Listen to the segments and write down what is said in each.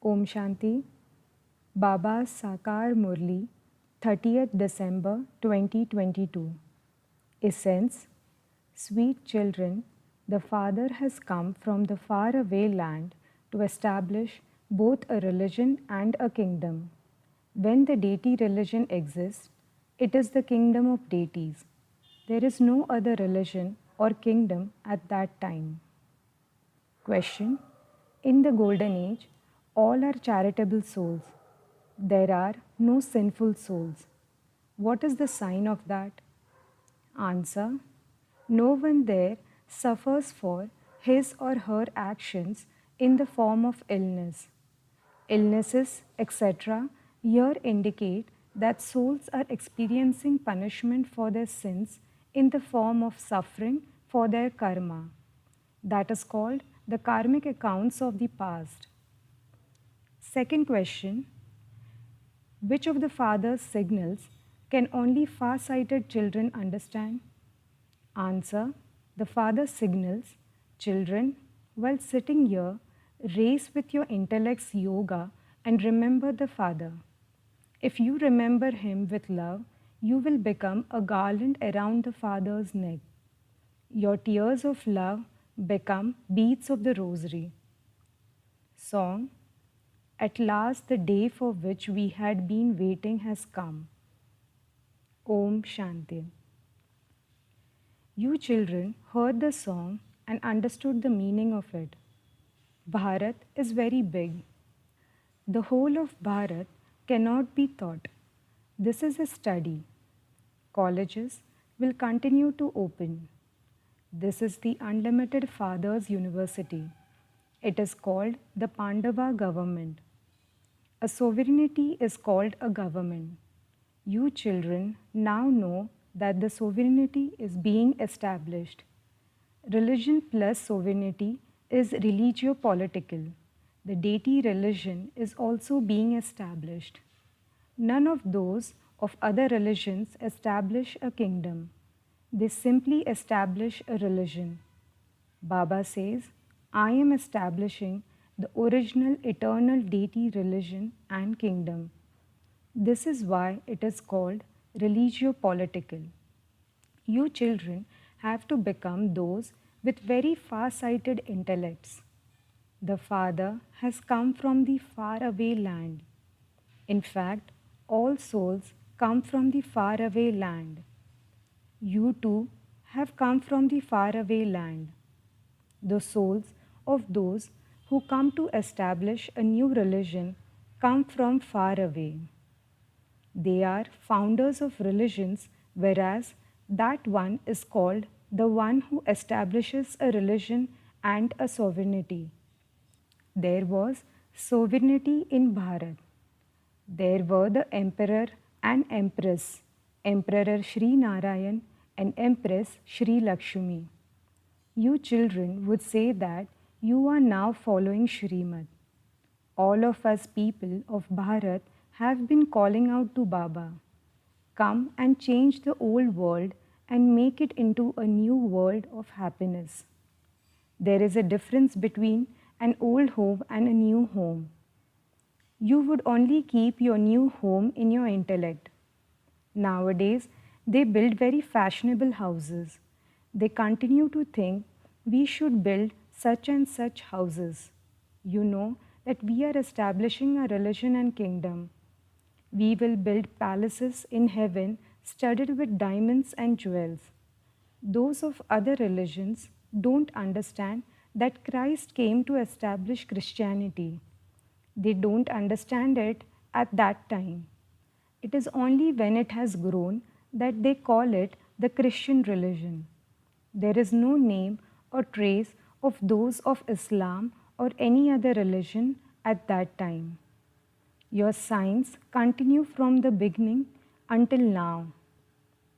Om Shanti. Baba's Sakar Murli, 30th December 2022. Essence. Sweet children, the Father has come from the faraway land to establish both a religion and a kingdom. When the deity religion exists, it is the kingdom of deities. There is no other religion or kingdom at that time. Question. In the Golden Age, all are charitable souls. There are no sinful souls. What is the sign of that? Answer. No one there suffers for his or her actions in the form of illness. Illnesses, etc., here indicate that souls are experiencing punishment for their sins in the form of suffering for their karma. That is called the karmic accounts of the past. Second question. Which of the Father's signals can only far-sighted children understand? Answer. The Father signals, children, while sitting here, race with your intellect's yoga and remember the Father. If you remember Him with love, you will become a garland around the Father's neck. Your tears of love become beads of the rosary. Song. At last the day for which we had been waiting has come. Om Shanti. You children heard the song and understood the meaning of it. Bharat is very big. The whole of Bharat cannot be taught. This is a study. Colleges will continue to open. This is the Unlimited Fathers University. It is called the Pandava government. A sovereignty is called a government. You children now know that the sovereignty is being established. Religion plus sovereignty is religio-political. The deity religion is also being established. None of those of other religions establish a kingdom. They simply establish a religion. Baba says, I am establishing the original eternal deity religion and kingdom. This is why it is called religio-political. You children have to become those with very far-sighted intellects. The Father has come from the faraway land. In fact, all souls come from the faraway land. You too have come from the faraway land. The souls of those who come to establish a new religion come from far away. They are founders of religions, whereas that one is called the one who establishes a religion and a sovereignty. There was sovereignty in Bharat. There were the emperor and empress, Emperor Sri Narayan and Empress Sri Lakshmi. You children would say that you are now following Shrimad. All of us people of Bharat have been calling out to Baba. Come and change the old world and make it into a new world of happiness. There is a difference between an old home and a new home. You would only keep your new home in your intellect. Nowadays, they build very fashionable houses. They continue to think we should build such and such houses. You know that we are establishing a religion and kingdom. We will build palaces in heaven studded with diamonds and jewels. Those of other religions don't understand that Christ came to establish Christianity. They don't understand it at that time. It is only when it has grown that they call it the Christian religion. There is no name or trace of those of Islam or any other religion at that time. Your signs continue from the beginning until now.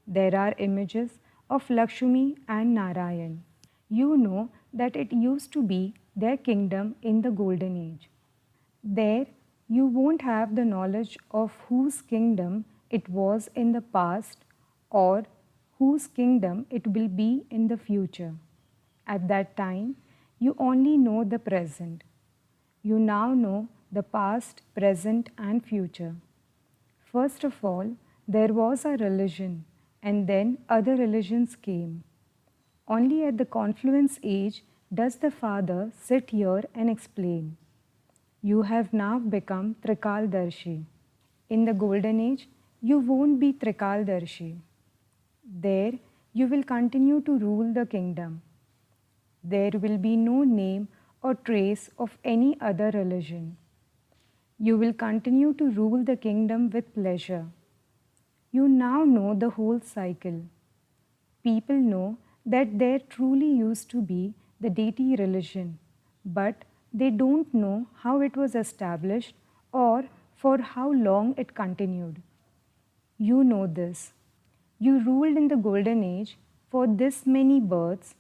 There are images of Lakshmi and Narayan. You know that it used to be their kingdom in the Golden Age. There, you won't have the knowledge of whose kingdom it was in the past or whose kingdom it will be in the future. At that time, you only know the present. You now know the past, present, and future. First of all, there was a religion, and then other religions came. Only at the confluence age does the Father sit here and explain. You have now become Trikaldarshi. In the Golden Age, you won't be Trikaldarshi. There, you will continue to rule the kingdom. There will be no name or trace of any other religion. You will continue to rule the kingdom with pleasure. You now know the whole cycle. People know that there truly used to be the deity religion, but they don't know how it was established or for how long it continued. You know this. You ruled in the Golden Age for this many births,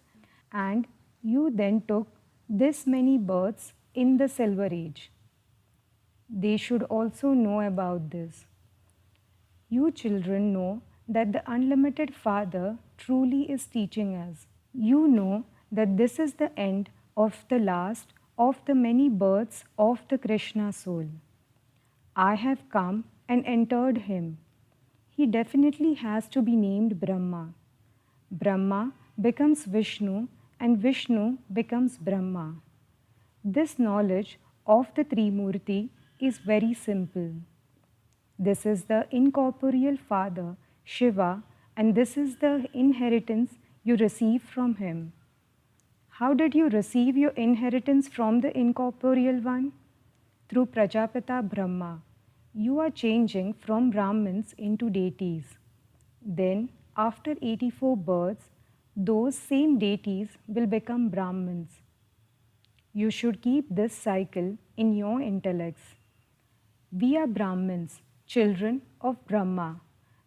and you then took this many births in the Silver Age. They should also know about this. You children know that the unlimited Father truly is teaching us. You know that this is the end of the last of the many births of the Krishna soul. I have come and entered him. He definitely has to be named Brahma. Brahma becomes Vishnu and Vishnu becomes Brahma. This knowledge of the Trimurti is very simple. This is the incorporeal Father, Shiva, and this is the inheritance you receive from him. How did you receive your inheritance from the incorporeal one? Through Prajapita Brahma. You are changing from Brahmins into deities. Then, after 84 births, those same deities will become Brahmins. You should keep this cycle in your intellects. We are Brahmins, children of Brahma,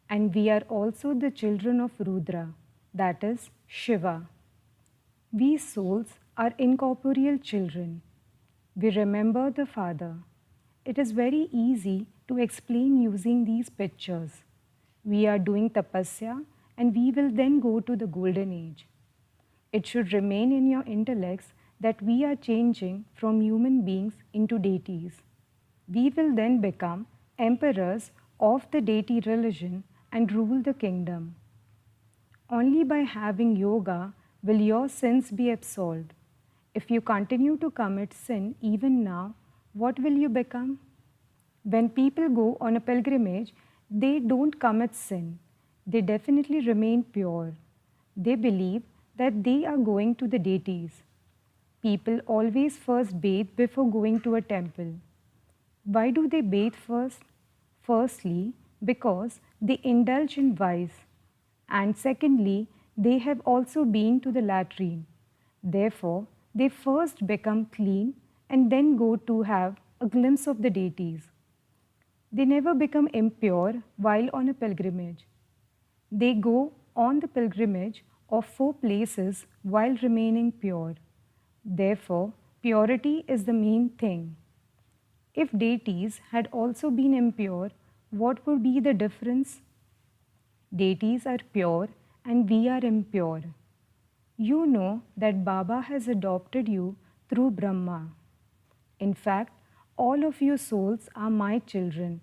and we are also the children of Rudra, that is Shiva. We souls are incorporeal children. We remember the Father. It is very easy to explain using these pictures. We are doing tapasya and we will then go to the Golden Age. It should remain in your intellects that we are changing from human beings into deities. We will then become emperors of the deity religion and rule the kingdom. Only by having yoga will your sins be absolved. If you continue to commit sin even now, what will you become? When people go on a pilgrimage, they don't commit sin. They definitely remain pure. They believe that they are going to the deities. People always first bathe before going to a temple. Why do they bathe first? Firstly, because they indulge in vice. And secondly, they have also been to the latrine. Therefore, they first become clean and then go to have a glimpse of the deities. They never become impure while on a pilgrimage. They go on the pilgrimage of 4 places while remaining pure. Therefore, purity is the main thing. If deities had also been impure, what would be the difference? Deities are pure and we are impure. You know that Baba has adopted you through Brahma. In fact, all of you souls are my children.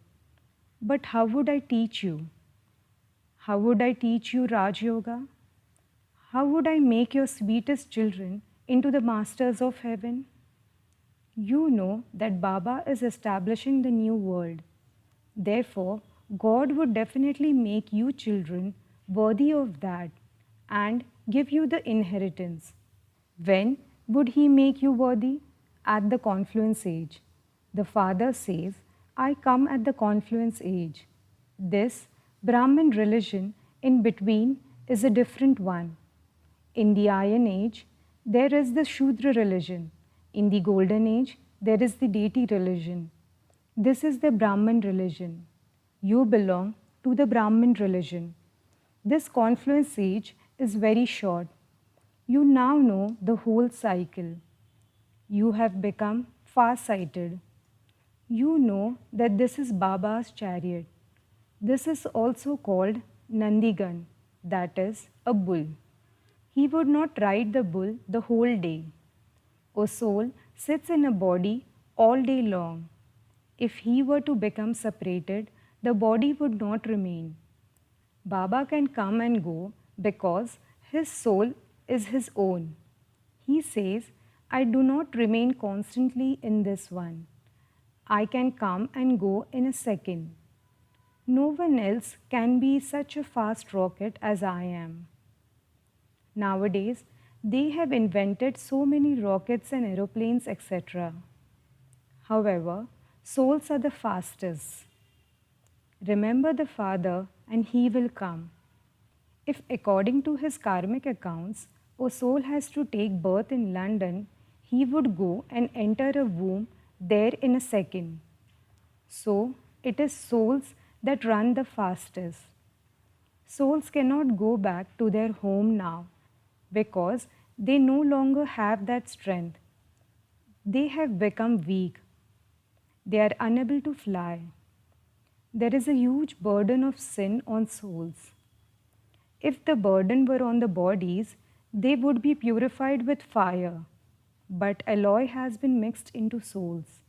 But how would I teach you? How would I teach you Raj Yoga? How would I make your sweetest children into the masters of heaven? You know that Baba is establishing the new world. Therefore, God would definitely make you children worthy of that and give you the inheritance. When would He make you worthy? At the confluence age. The Father says, I come at the confluence age. This Brahmin religion in between is a different one. In the Iron Age, there is the Shudra religion. In the Golden Age, there is the deity religion. This is the Brahmin religion. You belong to the Brahmin religion. This confluence age is very short. You now know the whole cycle. You have become far-sighted. You know that this is Baba's chariot. This is also called Nandigan, that is, a bull. He would not ride the bull the whole day. A soul sits in a body all day long. If he were to become separated, the body would not remain. Baba can come and go because his soul is his own. He says, I do not remain constantly in this one. I can come and go in a second. No one else can be such a fast rocket as I am. Nowadays, they have invented so many rockets and aeroplanes, etc. However, souls are the fastest. Remember the Father, and he will come. If, according to his karmic accounts, a soul has to take birth in London, he would go and enter a womb there in a second. So, it is souls that run the fastest. Souls cannot go back to their home now because they no longer have that strength. They have become weak. They are unable to fly. There is a huge burden of sin on souls. If the burden were on the bodies, they would be purified with fire. But alloy has been mixed into souls.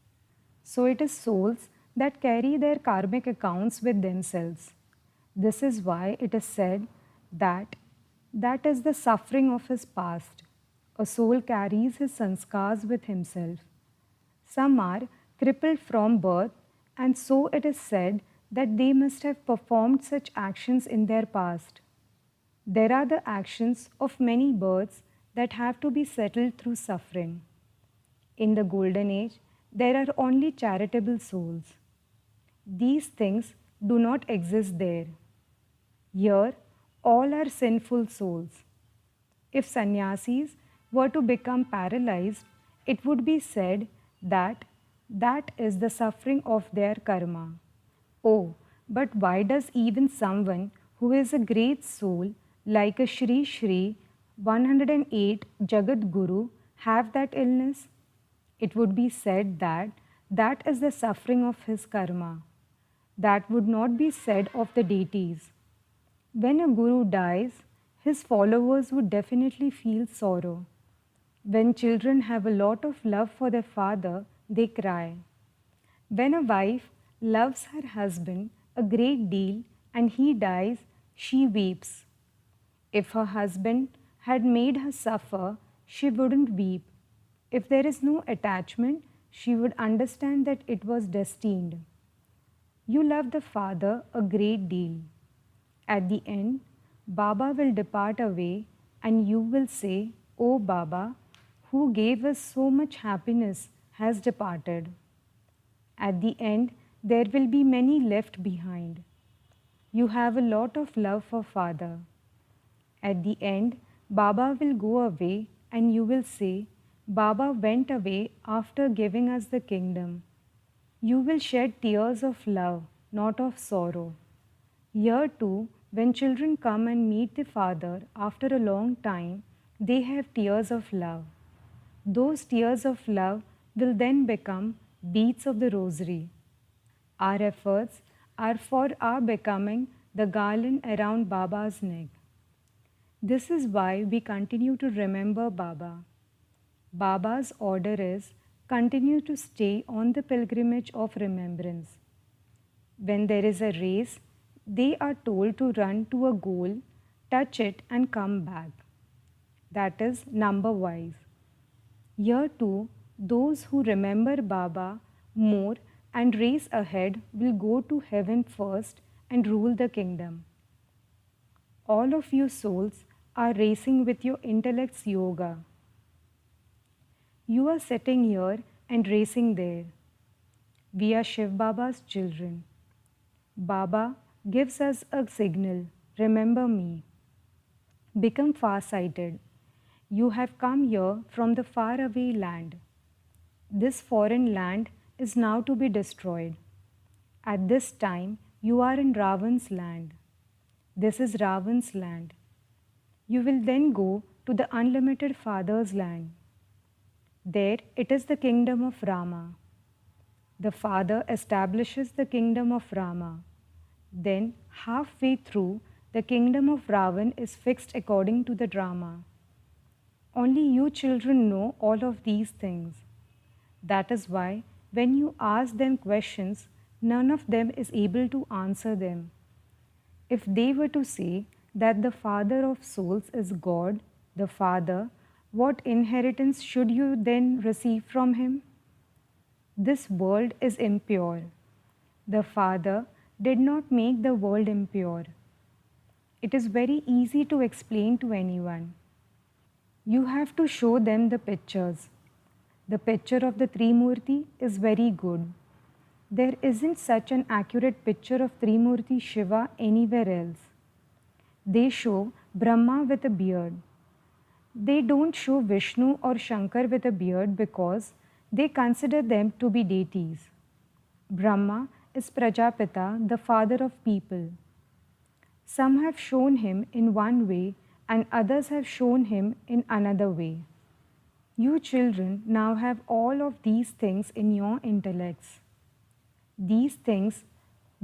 So it is souls that carry their karmic accounts with themselves. This is why it is said that that is the suffering of his past. A soul carries his sanskars with himself. Some are crippled from birth, and so it is said that they must have performed such actions in their past. There are the actions of many births that have to be settled through suffering. In the Golden Age, there are only charitable souls. These things do not exist there. Here, all are sinful souls. If sannyasis were to become paralyzed, it would be said that that is the suffering of their karma. Oh, but why does even someone who is a great soul like a Shri Shri 108 Jagat Guru have that illness? It would be said that that is the suffering of his karma. That would not be said of the deities. When a guru dies, his followers would definitely feel sorrow. When children have a lot of love for their father, they cry. When a wife loves her husband a great deal and he dies, she weeps. If her husband had made her suffer, she wouldn't weep. If there is no attachment, she would understand that it was destined. You love the father a great deal. At the end, Baba will depart away and you will say, "Oh Baba, who gave us so much happiness, has departed." At the end, there will be many left behind. You have a lot of love for Father. At the end, Baba will go away and you will say, "Baba went away after giving us the kingdom." You will shed tears of love, not of sorrow. Here too, when children come and meet the Father after a long time, they have tears of love. Those tears of love will then become beads of the rosary. Our efforts are for our becoming the garland around Baba's neck. This is why we continue to remember Baba. Baba's order is continue to stay on the pilgrimage of remembrance. When there is a race, they are told to run to a goal, touch it and come back. That is number wise. Here too, those who remember Baba more and race ahead will go to heaven first and rule the kingdom. All of you souls are racing with your intellect's yoga. You are sitting here and racing there. We are Shiv Baba's children. Baba gives us a signal, remember me. Become far-sighted. You have come here from the faraway land. This foreign land is now to be destroyed. At this time, you are in Ravan's land. This is Ravan's land. You will then go to the unlimited Father's land. There it is the kingdom of Rama. The Father establishes the kingdom of Rama. Then, halfway through, the kingdom of Ravan is fixed according to the drama. Only you children know all of these things. That is why When you ask them questions, none of them is able to answer them. If they were to say that the Father of souls is God, the Father, what inheritance should you then receive from Him? This world is impure. The Father did not make the world impure. It is very easy to explain to anyone. You have to show them the pictures. The picture of the Trimurti is very good. There isn't such an accurate picture of Trimurti Shiva anywhere else. They show Brahma with a beard. They don't show Vishnu or Shankar with a beard because they consider them to be deities. Brahma is Prajapita, the father of people. Some have shown him in one way and others have shown him in another way. You children now have all of these things in your intellects. These things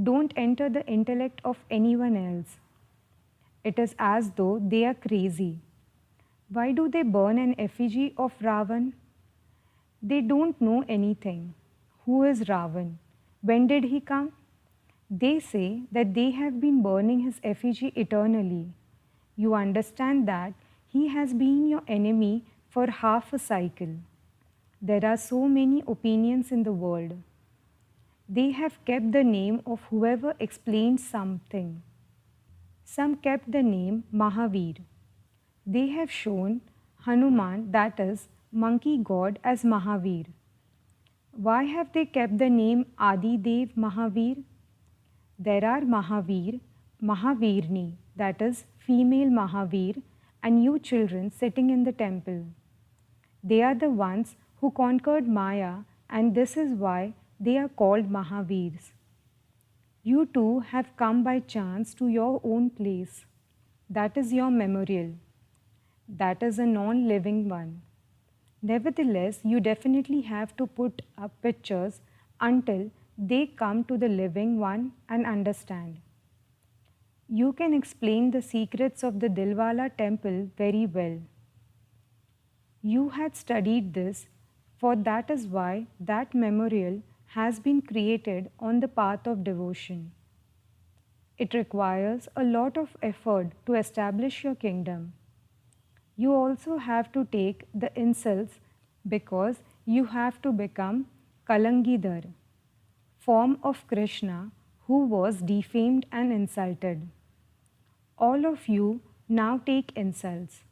don't enter the intellect of anyone else. It is as though they are crazy. Why do they burn an effigy of Ravan? They don't know anything. Who is Ravan? When did he come? They say that they have been burning his effigy eternally. You understand that he has been your enemy for half a cycle. There are so many opinions in the world. They have kept the name of whoever explained something. Some kept the name Mahavir. They have shown Hanuman, that is, monkey god, as Mahavir. Why have they kept the name Adi Dev Mahavir? There are Mahavir, Mahavirni, that is, female Mahavir, and you children sitting in the temple. They are the ones who conquered Maya, and this is why they are called Mahavirs. You too have come by chance to your own place. That is your memorial. That is a non-living one. Nevertheless, you definitely have to put up pictures until they come to the living one and understand. You can explain the secrets of the Dilwala temple very well. You had studied this, for that is why that memorial has been created on the path of devotion. It requires a lot of effort to establish your kingdom. You also have to take the insults because you have to become Kalangidhar, form of Krishna who was defamed and insulted. All of you now take insults.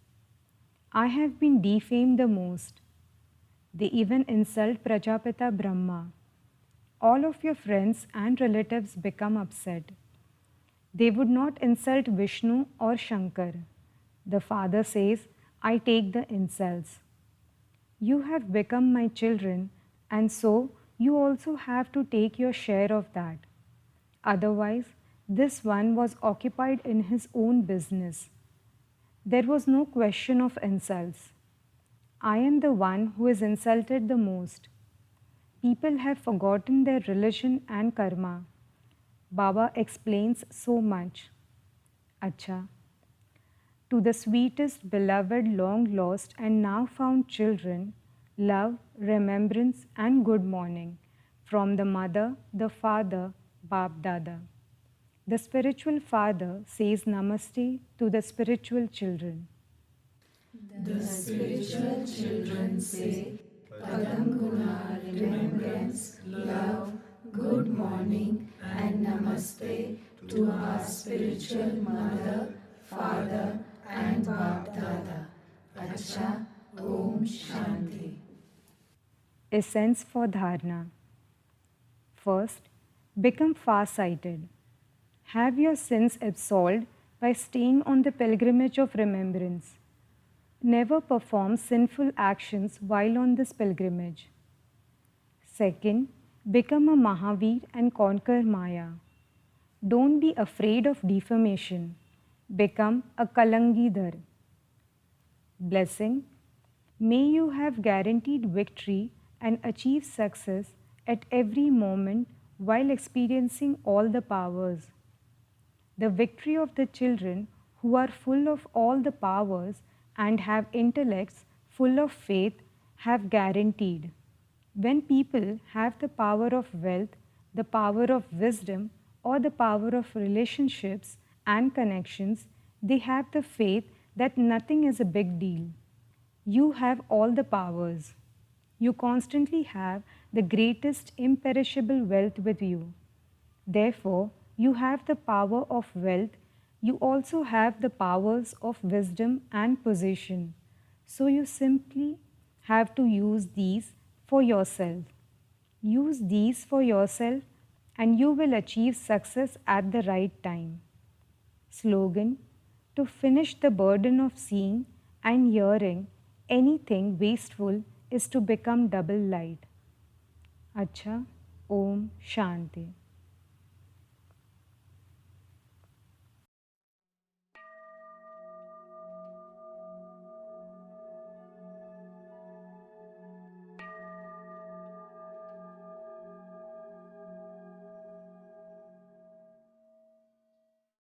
I have been defamed the most. They even insult Prajapita Brahma. All of your friends and relatives become upset. They would not insult Vishnu or Shankar. The father says, I take the insults. You have become my children, and so you also have to take your share of that. Otherwise, this one was occupied in his own business. There was no question of insults. I am the one who is insulted the most. People have forgotten their religion and karma. Baba explains so much. Acha. To the sweetest, beloved, long lost, and now found children, love, remembrance, and good morning from the mother, the father, BapDada. The spiritual father says namaste to the spiritual children. The spiritual children say Padam remembrance, love, good morning, and namaste to our spiritual mother, father, and BapDada. Acha, Om Shanti. Essence for Dharna. First, become far-sighted. Have your sins absolved by staying on the pilgrimage of remembrance. Never perform sinful actions while on this pilgrimage. Second, become a Mahavir and conquer Maya. Don't be afraid of defamation. Become a Kalangidhar. Blessing. May you have guaranteed victory and achieve success at every moment while experiencing all the powers. The victory of the children who are full of all the powers and have intellects full of faith have guaranteed. When people have the power of wealth, the power of wisdom, or the power of relationships and connections, they have the faith that nothing is a big deal. You have all the powers. You constantly have the greatest imperishable wealth with you. Therefore, you have the power of wealth. You also have the powers of wisdom and position. So you simply have to use these for yourself. Use these for yourself and you will achieve success at the right time. Slogan: to finish the burden of seeing and hearing anything wasteful is to become double light. Acha, Om Shanti.